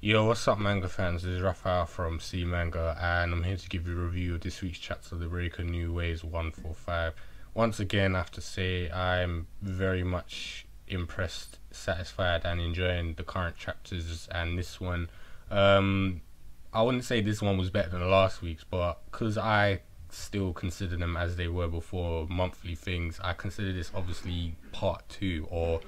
Yo, what's up, manga fans? This is Raphael from C Manga, and I'm here to give you a review of this week's chapter of the Breaker New Ways 145. Once again, I have to say, I'm very much impressed, satisfied, and enjoying the current chapters. And this one, I wouldn't say this one was better than last week's, but because I still consider them as they were before, monthly things, I consider this obviously part two, or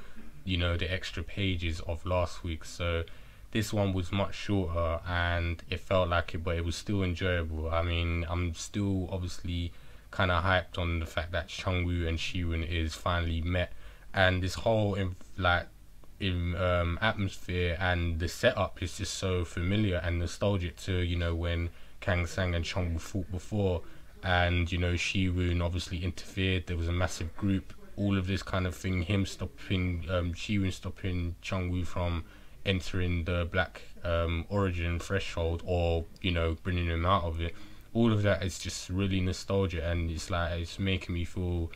the extra pages of last week. So this one was much shorter and it felt like it, but it was still enjoyable. I mean, I'm still obviously kind of hyped on the fact that Chun-Woo and Shi-Woon is finally met, and this whole atmosphere and the setup is just so familiar and nostalgic to when Kang-Sung and Chun-Woo fought before, and Shi-Woon obviously interfered. There was a massive group, all of this kind of thing, him stopping Shi-Woon stopping Chun-Woo from entering the black origin threshold, or bringing him out of it. All of that is just really nostalgic, and it's making me feel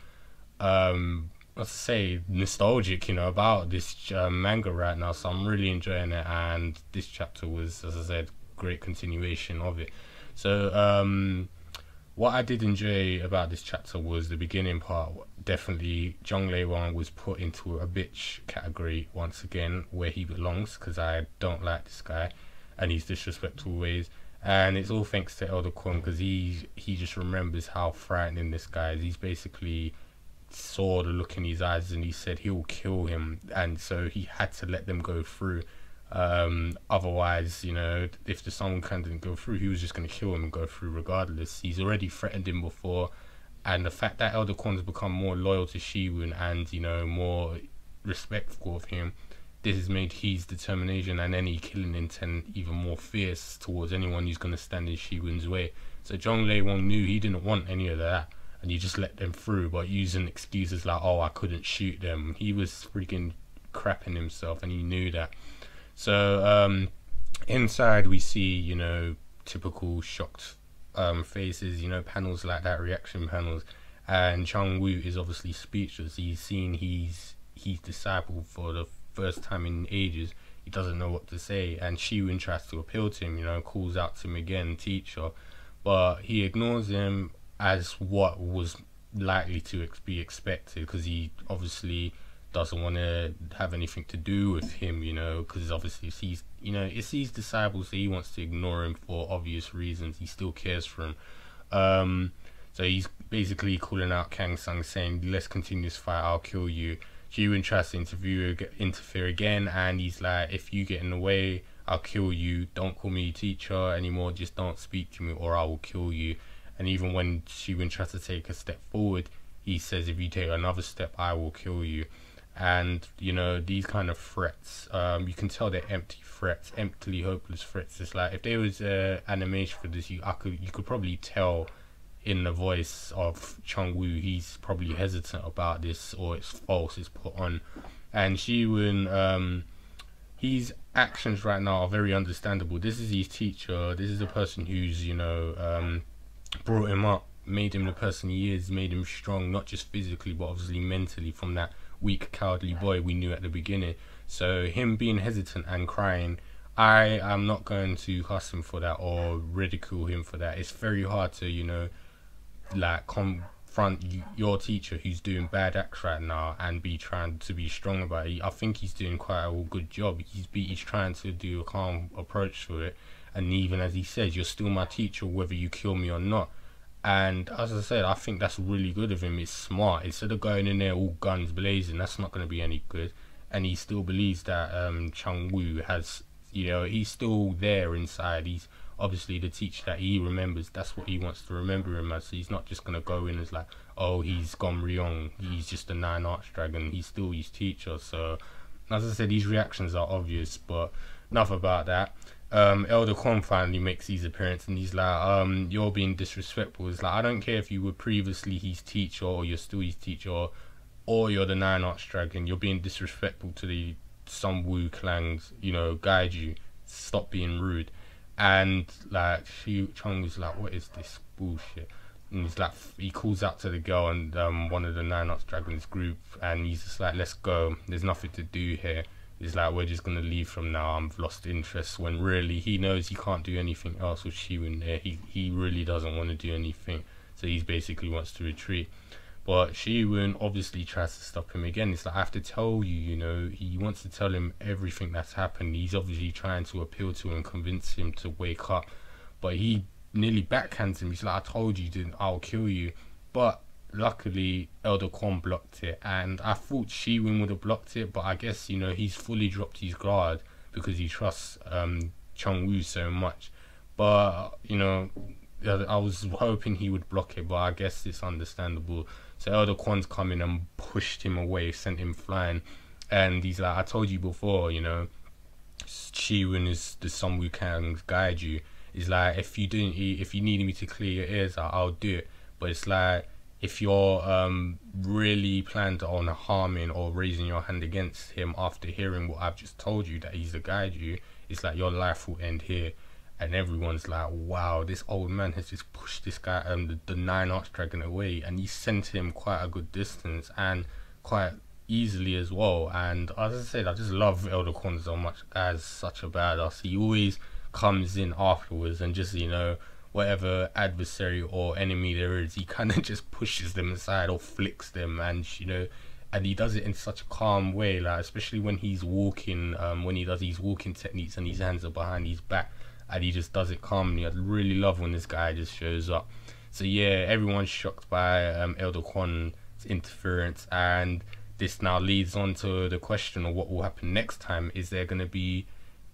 let's say nostalgic about this manga right now. So I'm really enjoying it, and this chapter was, as I said, great continuation of it. So what I did enjoy about this chapter was the beginning part. Definitely, Jong Leong was put into a bitch category once again, where he belongs, because I don't like this guy and his disrespectful ways. And it's all thanks to Elder Kwon, because he just remembers how frightening this guy is. He's basically saw the look in his eyes and he said he'll kill him, and so he had to let them go through. Otherwise, if the Sun Wukong didn't go through, he was just going to kill him and go through regardless. He's already threatened him before, and the fact that Elder Kwon's become more loyal to Shi-Woon and more respectful of him, this has made his determination and any killing intent even more fierce towards anyone who's going to stand in Shi-Woon's way. So Jong Leong knew he didn't want any of that, and he just let them through, but using excuses like, oh, I couldn't shoot them. He was freaking crapping himself, and he knew that. So inside we see typical shocked faces, panels like that, reaction panels, and Chun-Woo is obviously speechless. He's seen his disciple for the first time in ages. He doesn't know what to say, and Shi-Woon tries to appeal to him, calls out to him again, teacher, but he ignores him as what was likely to be expected, because he obviously doesn't want to have anything to do with him, because obviously it's his disciples, so he wants to ignore him for obvious reasons. He still cares for him. So he's basically calling out Kang-Sung, saying, let's continue this fight, I'll kill you. Shi-Woon tries to interfere again, and he's like, if you get in the way, I'll kill you. Don't call me teacher anymore, just don't speak to me or I will kill you. And even when Shi-Woon tries to take a step forward, he says, if you take another step, I will kill you. And these kind of threats, you can tell they're empty threats, emptily hopeless threats. It's like, if there was animation for this, you could probably tell in the voice of Chun-Woo, he's probably hesitant about this, or it's false, it's put on. And Shi-Woon, his actions right now are very understandable. This is his teacher, this is the person who's brought him up, made him the person he is, made him strong, not just physically but obviously mentally, from that weak, cowardly boy we knew at the beginning. So him being hesitant and crying, I am not going to cuss him for that or ridicule him for that. It's very hard to confront your teacher who's doing bad acts right now and be trying to be strong about it. I think he's doing quite a good job. He's trying to do a calm approach to it, and even as he says, you're still my teacher whether you kill me or not. And as I said, I think that's really good of him. It's smart. Instead of going in there all guns blazing, that's not going to be any good. And he still believes that Chun-Woo has, he's still there inside. He's obviously the teacher that he remembers. That's what he wants to remember him as. So he's not just going to go in as like, oh, he's Gom Ryong, he's just a 9 arch dragon. He's still his teacher. So as I said, these reactions are obvious, but enough about that. Elder Kwon finally makes his appearance, and he's like, you're being disrespectful. It's like, I don't care if you were previously his teacher, or you're still his teacher, or you're the 9 arch dragon. You're being disrespectful to the Sun Wu clans, guide you. Stop being rude. And like, Chung was like, what is this bullshit? And he's like, he calls out to the girl and one of the 9 arch dragons group, and he's just like, let's go, there's nothing to do here. It's like, we're just gonna leave from now, I've lost interest, when really he knows he can't do anything else with Shi-Woon there. He really doesn't want to do anything, so he basically wants to retreat. But Shi-Woon obviously tries to stop him again. It's like, I have to tell you, you know, he wants to tell him everything that's happened. He's obviously trying to appeal to him and convince him to wake up, but he nearly backhands him. He's like, I told you, didn't, I'll kill you. But luckily Elder Kwon blocked it, and I thought Shi-Woon would have blocked it, but I guess, you know, he's fully dropped his guard because he trusts Chun-Woo so much. But, you know, I was hoping he would block it, but I guess it's understandable. So Elder Kwon's come in and pushed him away, sent him flying, and he's like, I told you before, you know, Shi-Woon is the son who can guide you. He's like, if you needed me to clear your ears out, I'll do it. But it's like, if you're really planned on harming or raising your hand against him after hearing what I've just told you, that he's to guide you, it's like your life will end here. And everyone's like, wow, this old man has just pushed this guy, the Nine Arch Dragon, away, and he sent him quite a good distance and quite easily as well. And as I said, I just love Elder Kwon so much. As such a badass, he always comes in afterwards and just, you know, whatever adversary or enemy there is, he kind of just pushes them aside or flicks them, and, you know, and he does it in such a calm way, like especially when he's walking, when he does these walking techniques and his hands are behind his back, and he just does it calmly. I really love when this guy just shows up. So yeah, everyone's shocked by Elder Kwon's interference, and this now leads on to the question of what will happen next time. Is there going to be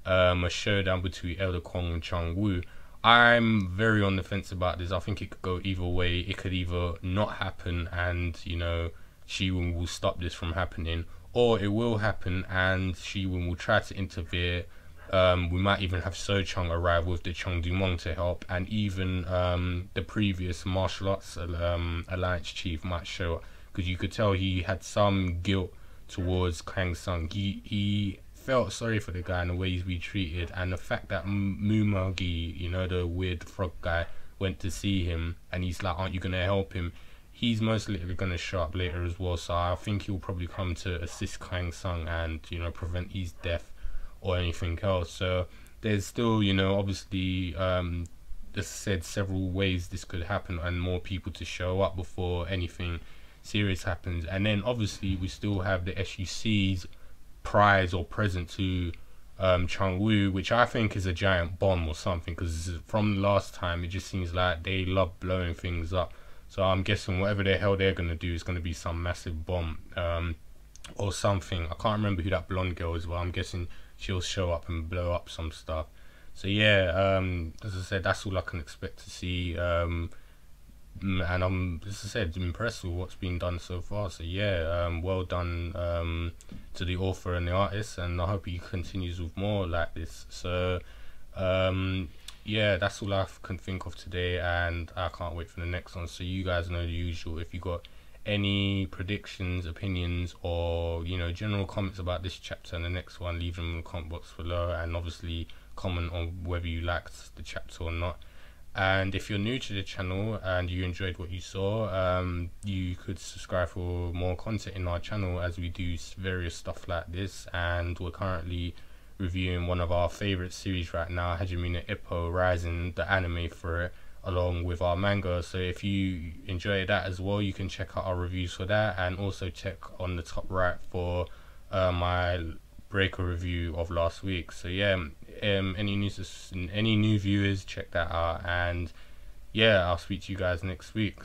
a showdown between Elder Kwon and Jong-Woo? I'm very on the fence about this. I think it could go either way. It could either not happen and, you know, Shi-Woon will stop this from happening, or it will happen and Shi-Woon will try to interfere. We might even have So-Chun arrive with the Cheongdu-mong to help, and even the previous martial arts alliance chief might show up, because you could tell he had some guilt towards Kang-Sung. He felt sorry for the guy and the way he's been treated, and the fact that Mumagi, you know, the weird frog guy, went to see him and he's like, aren't you gonna help him? He's most likely gonna show up later as well, so I think he'll probably come to assist Kang-Sung and, you know, prevent his death or anything else. So there's still, you know, obviously as I said, several ways this could happen and more people to show up before anything serious happens. And then obviously we still have the SUC's prize or present to Chang-Woo, which I think is a giant bomb or something, because from last time it just seems like they love blowing things up. So I'm guessing whatever the hell they're gonna do is gonna be some massive bomb or something. I can't remember who that blonde girl is, but I'm guessing she'll show up and blow up some stuff. So yeah, as I said, that's all I can expect to see, and I'm, as I said, impressed with what's been done so far. So yeah, well done to the author and the artist, and I hope he continues with more like this. So yeah, that's all I can think of today, and I can't wait for the next one. So you guys know the usual. If you got any predictions, opinions, or, you know, general comments about this chapter and the next one, leave them in the comment box below, and obviously comment on whether you liked the chapter or not. And if you're new to the channel and you enjoyed what you saw, you could subscribe for more content in our channel, as we do various stuff like this. And we're currently reviewing one of our favorite series right now, Hajime no Ippo Rising, the anime for it, along with our manga. So if you enjoy that as well, you can check out our reviews for that, and also check on the top right for my Breaker review of last week. So yeah, any new viewers, check that out, and yeah, I'll speak to you guys next week.